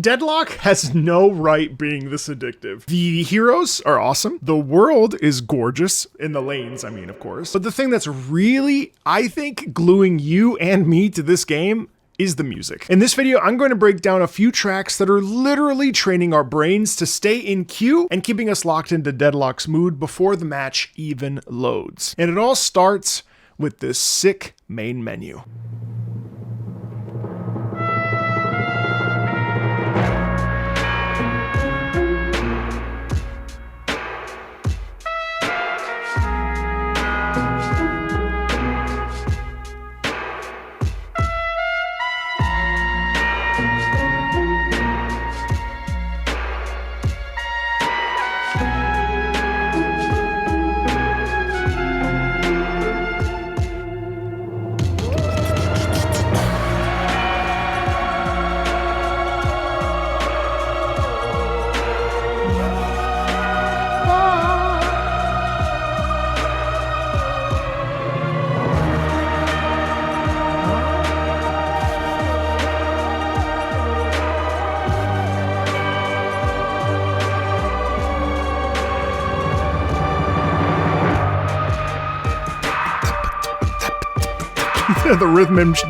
Deadlock has no right being this addictive. The heroes are awesome. The world is gorgeous, in the lanes, I mean, of course. But the thing that's really, I think, gluing you and me to this game is the music. In this video, I'm going to break down a few tracks that are literally training our brains to stay in queue and keeping us locked into Deadlock's mood before the match even loads. And it all starts with this sick main menu.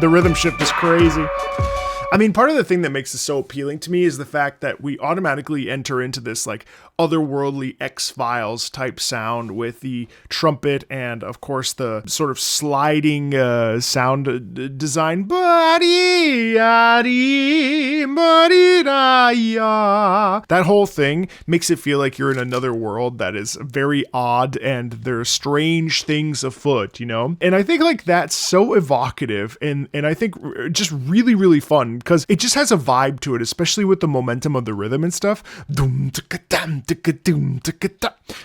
The rhythm shift is crazy. I mean, part of the thing that makes this so appealing to me is the fact that we automatically enter into this like otherworldly X-Files type sound with the trumpet and of course the sort of sliding sound design. That whole thing makes it feel like you're in another world that is very odd and there are strange things afoot, you know? And I think like that's so evocative and I think just really, really fun because it just has a vibe to it, especially with the momentum of the rhythm and stuff.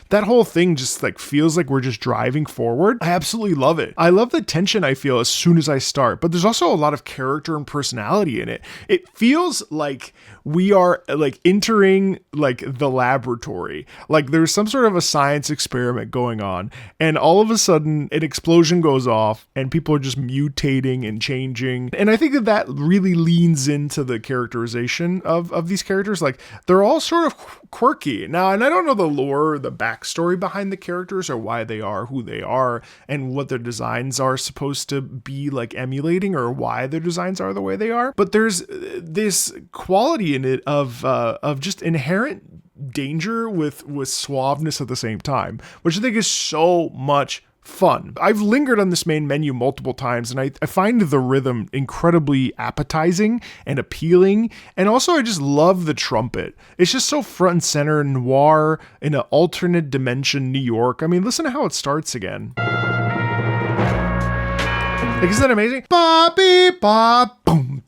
That whole thing just like feels like we're just driving forward. I absolutely love it. I love the tension I feel as soon as I start, but there's also a lot of character and personality in it. It feels like we are like entering like the laboratory. Like there's some sort of a science experiment going on and all of a sudden an explosion goes off and people are just mutating and changing. And I think that that really leans into the characterization of these characters. Like they're all sort of quirky. Now, and I don't know the lore, the backstory behind the characters or why they are who they are and what their designs are supposed to be like emulating or why their designs are the way they are. But there's this quality in it of just inherent danger with suaveness at the same time, which I think is so much fun. I've lingered on this main menu multiple times and I find the rhythm incredibly appetizing and appealing. And also I just love the trumpet. It's just so front and center noir in an alternate dimension New York. I mean, listen to how it starts again. Like, isn't that amazing? Ba beep ba boom.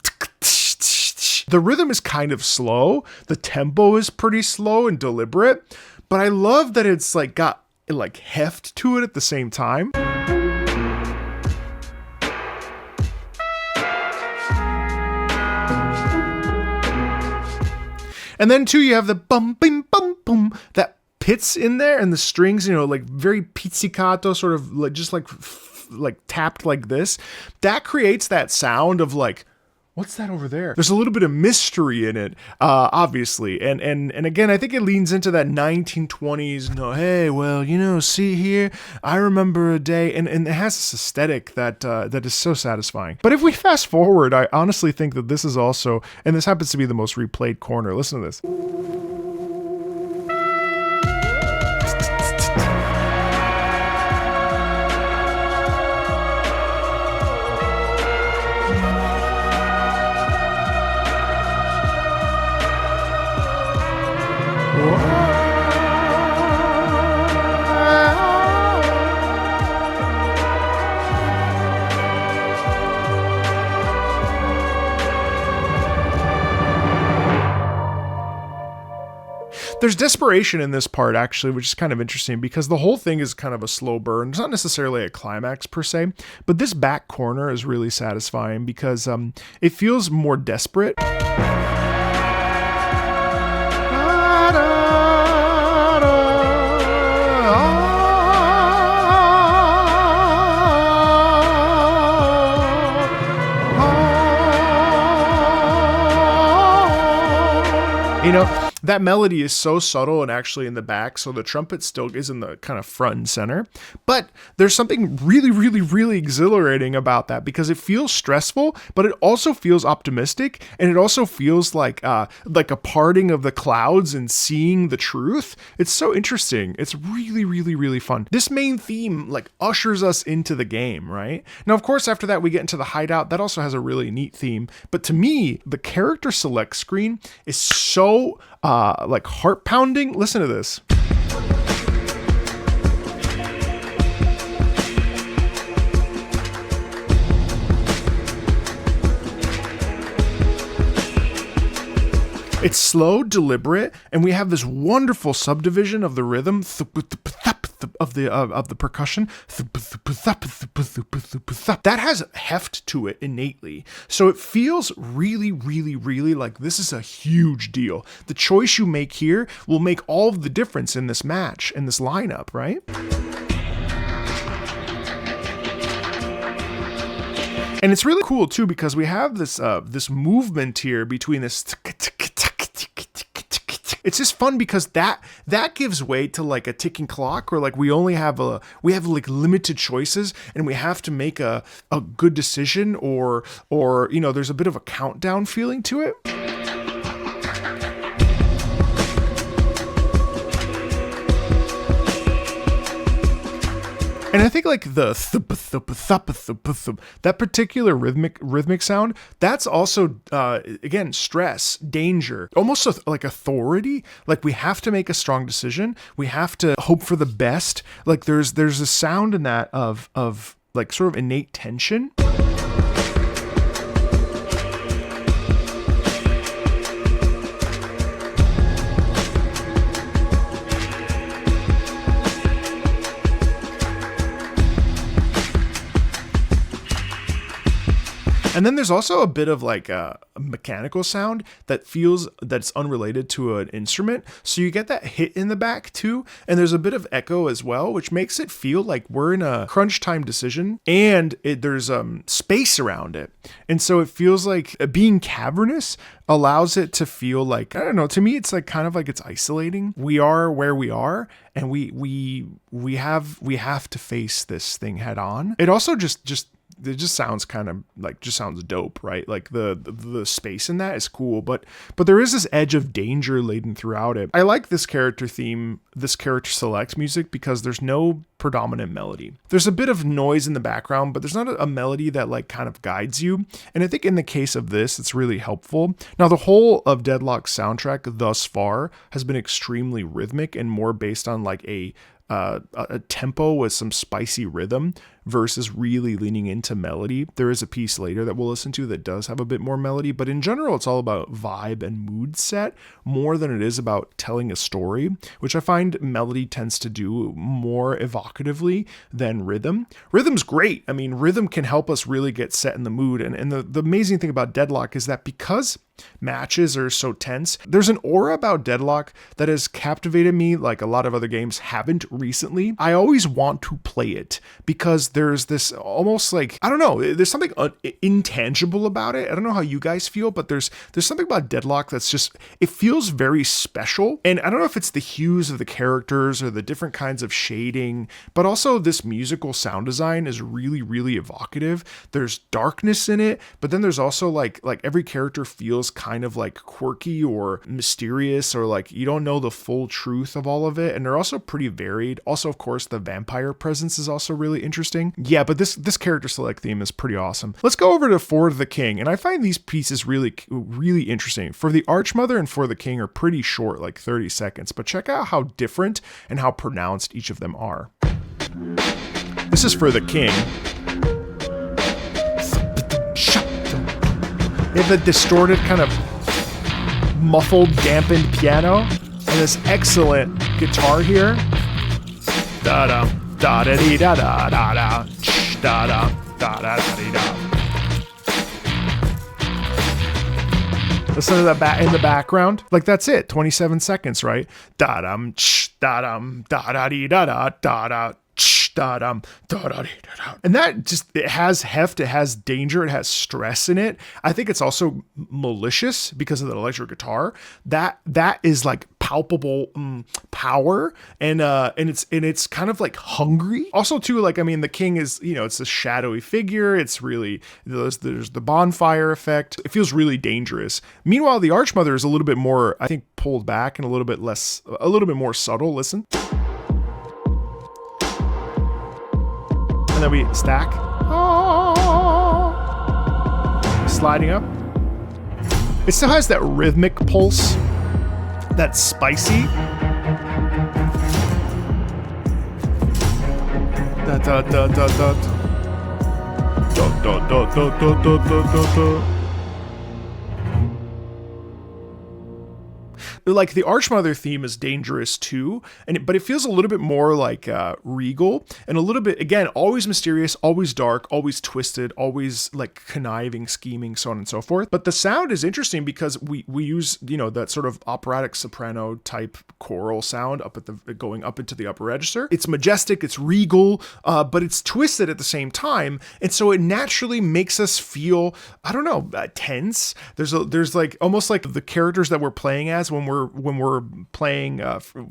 The rhythm is kind of slow. The tempo is pretty slow and deliberate, but I love that it's like got like heft to it at the same time. And then too, you have the bum bim bum boom that pits in there and the strings, you know, like very pizzicato, sort of like just like tapped like this. That creates that sound of like, what's that over there? There's a little bit of mystery in it, obviously. And again, I think it leans into that 1920s, no, hey, well, you know, see here, I remember a day, and it has this aesthetic that is so satisfying. But if we fast forward, I honestly think that this is also, and this happens to be the most replayed corner. Listen to this. There's desperation in this part, actually, which is kind of interesting because the whole thing is kind of a slow burn. It's not necessarily a climax per se, but this back corner is really satisfying because it feels more desperate. You know, that melody is so subtle and actually in the back, so the trumpet still is in the kind of front and center. But there's something really, really, really exhilarating about that because it feels stressful, but it also feels optimistic, and it also feels like a parting of the clouds and seeing the truth. It's so interesting. It's really, really, really fun. This main theme like ushers us into the game, right? Now, of course, after that we get into the hideout. That also has a really neat theme. But to me, the character select screen is so like heart pounding. Listen to this. It's slow, deliberate, and we have this wonderful subdivision of the rhythm of the percussion. That has heft to it innately. So it feels really, really, really like this is a huge deal. The choice you make here will make all of the difference in this match, in this lineup, right? And it's really cool too because we have this this movement here between this. It's just fun because that gives way to like a ticking clock, where like we have like limited choices and we have to make a good decision, or you know, there's a bit of a countdown feeling to it. And I think like that particular rhythmic sound, that's also again stress, danger, almost like authority. Like we have to make a strong decision. We have to hope for the best. Like there's a sound in that of like sort of innate tension. And then there's also a bit of like a mechanical sound that feels that's unrelated to an instrument. So you get that hit in the back too. And there's a bit of echo as well, which makes it feel like we're in a crunch time decision, and there's space around it. And so it feels like being cavernous allows it to feel like, I don't know, to me, it's like kind of like it's isolating. We are where we are, and we have to face this thing head on. It also it just sounds kind of like, just sounds dope, right? Like the space in that is cool, but there is this edge of danger laden throughout it. I like this character theme, this character select music, because there's no predominant melody. There's a bit of noise in the background, but there's not a melody that like kind of guides you. And I think in the case of this, it's really helpful. Now, the whole of Deadlock's soundtrack thus far has been extremely rhythmic and more based on like a tempo with some spicy rhythm versus really leaning into melody. There is a piece later that we'll listen to that does have a bit more melody, but in general, it's all about vibe and mood set more than it is about telling a story, which I find melody tends to do more evocatively than rhythm. Rhythm's great. I mean, rhythm can help us really get set in the mood. And the amazing thing about Deadlock is that because matches are so tense, there's an aura about Deadlock that has captivated me like a lot of other games haven't recently. I always want to play it because there's this almost like, I don't know, there's something intangible about it. I don't know how you guys feel, but there's something about Deadlock that's just, it feels very special. And I don't know if it's the hues of the characters or the different kinds of shading, but also this musical sound design is really, really evocative. There's darkness in it, but then there's also like every character feels kind of like quirky or mysterious, or like you don't know the full truth of all of it. And they're also pretty varied. Also, of course, the vampire presence is also really interesting. Yeah, but this character select theme is pretty awesome. Let's go over to For the King. And I find these pieces really, really interesting. For the Archmother and For the King are pretty short, like 30 seconds, but check out how different and how pronounced each of them are. This is For the King. They have the distorted kind of muffled, dampened piano, and this excellent guitar here. Da da da da dee da da da da da da da da dee da. Listen to that in the background. Like that's it. 27 seconds, right? Da dum da dum da da dee da da da da da-dum, da-da-dee-da-da. And that just, it has heft, it has danger, it has stress in it. I think it's also malicious because of the electric guitar. That is like palpable power, and it's kind of like hungry. Also too, like, I mean, the king is, you know, it's a shadowy figure. It's really, there's the bonfire effect. It feels really dangerous. Meanwhile, the Archmother is a little bit more, I think, pulled back and a little bit more subtle. Listen. And then we stack. Sliding up. It still has that rhythmic pulse. That's spicy. Da da da da da. Da da da da da da da da. Like the Archmother theme is dangerous too, but it feels a little bit more like regal, and a little bit, again, always mysterious, always dark, always twisted, always like conniving, scheming, so on and so forth. But the sound is interesting because we use, you know, that sort of operatic soprano type choral sound going up into the upper register. It's majestic, it's regal, but it's twisted at the same time, and so it naturally makes us feel, I don't know, tense. There's like almost like the characters that we're playing as when we're playing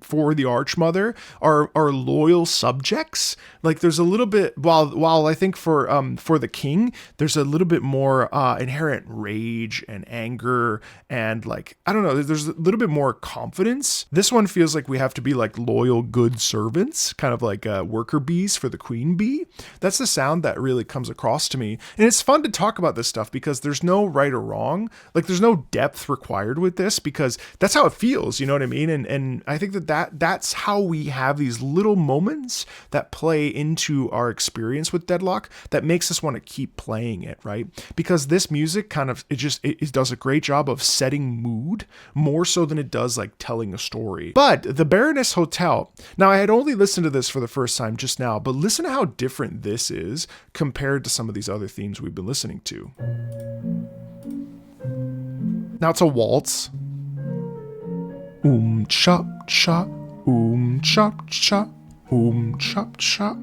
for the Archmother are loyal subjects. Like there's a little bit, while I think for the king there's a little bit more inherent rage and anger, and like, I don't know, there's a little bit more confidence. This one feels like we have to be like loyal good servants, kind of like worker bees for the queen bee. That's the sound that really comes across to me, and it's fun to talk about this stuff because there's no right or wrong. Like there's no depth required with this because that's how it feels, you know what I mean? And I think that's how we have these little moments that play into our experience with Deadlock that makes us want to keep playing it, right? Because this music kind of, it does a great job of setting mood more so than it does like telling a story. But the Baroness Hotel, now I had only listened to this for the first time just now, but listen to how different this is compared to some of these other themes we've been listening to. Now it's a waltz. Chop chop, chop chop, chop chop.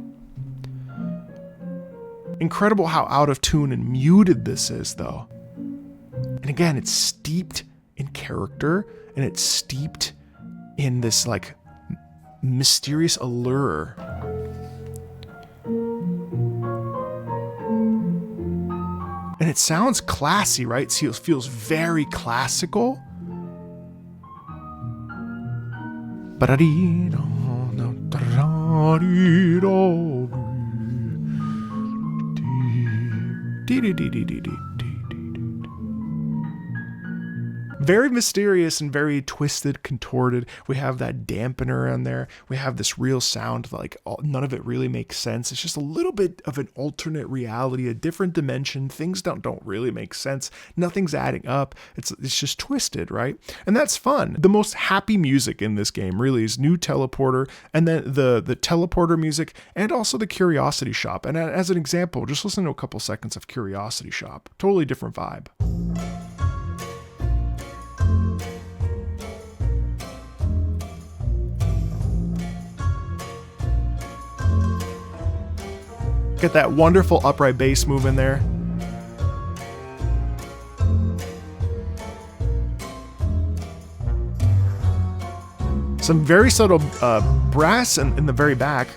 Incredible how out of tune and muted this is, though. And again, it's steeped in character, and it's steeped in this like mysterious allure. And it sounds classy, right? It feels very classical. Very mysterious and very twisted, contorted. We have that dampener in there. We have this real sound, like none of it really makes sense. It's just a little bit of an alternate reality, a different dimension. Things don't really make sense. Nothing's adding up. It's just twisted, right? And that's fun. The most happy music in this game really is New Teleporter, and then the teleporter music, and also the Curiosity Shop. And as an example, just listen to a couple seconds of Curiosity Shop. Totally different vibe. Get that wonderful upright bass move in there. Some very subtle brass in the very back.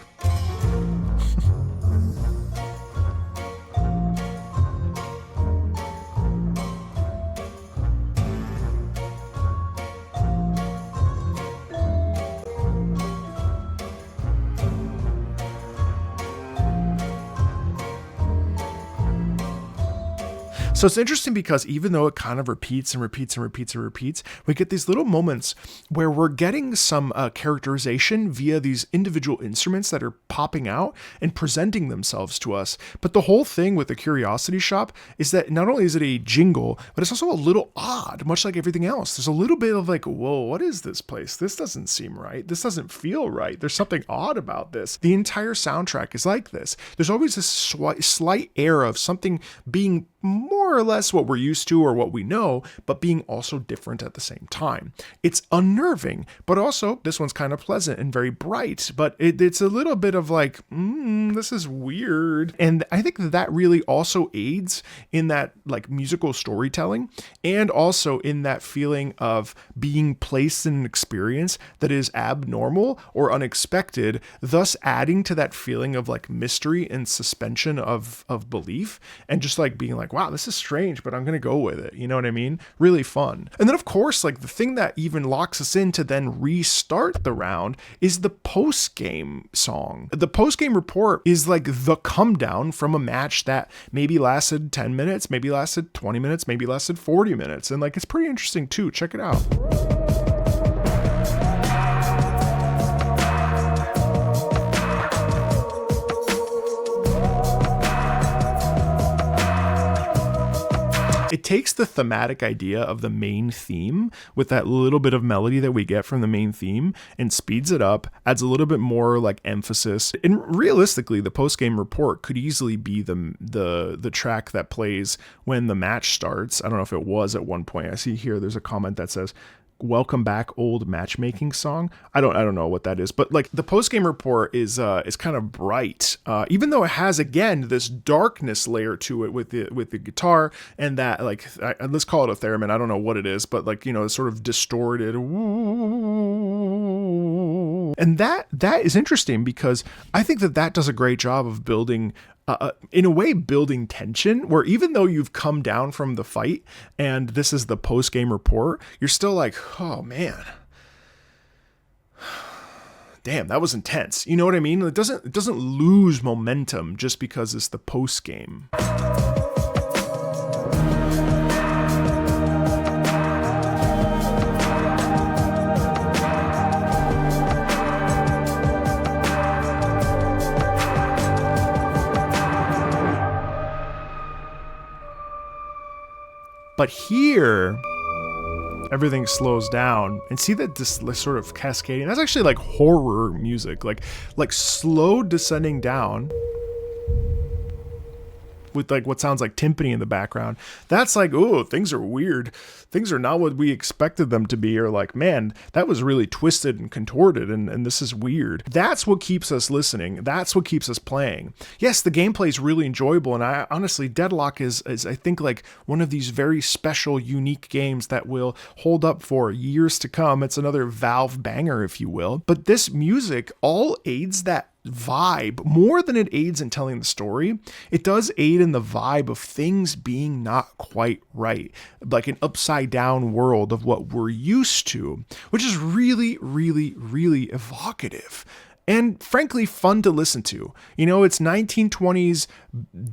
So it's interesting because even though it kind of repeats and repeats and repeats and repeats, we get these little moments where we're getting some characterization via these individual instruments that are popping out and presenting themselves to us. But the whole thing with the Curiosity Shop is that not only is it a jingle, but it's also a little odd, much like everything else. There's a little bit of like, whoa, what is this place? This doesn't seem right. This doesn't feel right. There's something odd about this. The entire soundtrack is like this. There's always this slight air of something being more or less what we're used to or what we know, but being also different at the same time. It's unnerving, but also this one's kind of pleasant and very bright, but it's a little bit of like, this is weird. And I think that really also aids in that like musical storytelling, and also in that feeling of being placed in an experience that is abnormal or unexpected, thus adding to that feeling of like mystery and suspension of belief, and just like being like, wow, this is strange, but I'm gonna go with it. You know what I mean? Really fun. And then of course, like the thing that even locks us in to then restart the round is the post-game song. The post-game report is like the come down from a match that maybe lasted 10 minutes, maybe lasted 20 minutes, maybe lasted 40 minutes. And like, it's pretty interesting too. Check it out. It takes the thematic idea of the main theme with that little bit of melody that we get from the main theme and speeds it up, adds a little bit more like emphasis. And realistically, the post-game report could easily be the track that plays when the match starts. I don't know if it was at one point. I see here there's a comment that says, "Welcome back, old matchmaking song." I don't know what that is, but like the post game report is kind of bright, even though it has again this darkness layer to it with the guitar and that like let's call it a theremin. I don't know what it is, but like, you know, it's sort of distorted, and that is interesting because I think that does a great job of building. In a way, building tension, where even though you've come down from the fight and this is the post-game report, you're still like, oh man, damn, that was intense. You know what I mean? It doesn't lose momentum just because it's the post-game. But here, everything slows down, and see that this sort of cascading, that's actually like horror music, like slow descending down with like what sounds like timpani in the background. That's like, oh, things are weird. Things are not what we expected them to be, or like, man, that was really twisted and contorted, and this is weird. That's what keeps us listening. That's what keeps us playing. Yes, the gameplay is really enjoyable, and I honestly, Deadlock is I think like one of these very special, unique games that will hold up for years to come. It's another Valve banger, if you will. But this music all aids that vibe more than it aids in telling the story. It does aid in the vibe of things being not quite right, like an upside down world of what we're used to, which is really, really, really evocative and frankly fun to listen to. You know, it's 1920s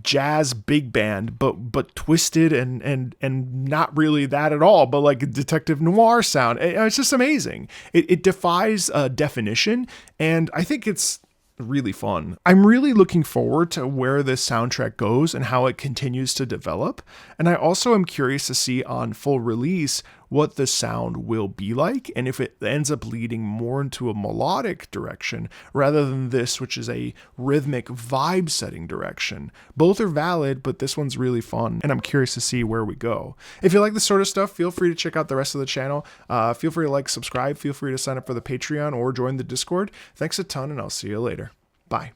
jazz big band, but twisted and not really that at all, but like a detective noir sound. It's just amazing. It defies definition, and I think it's really fun. I'm really looking forward to where this soundtrack goes and how it continues to develop. And I also am curious to see on full release what the sound will be like, and if it ends up leading more into a melodic direction rather than this, which is a rhythmic vibe setting direction. Both are valid, but this one's really fun, and I'm curious to see where we go. If you like this sort of stuff, feel free to check out the rest of the channel. Feel free to like, subscribe, feel free to sign up for the Patreon or join the Discord. Thanks a ton, and I'll see you later. Bye.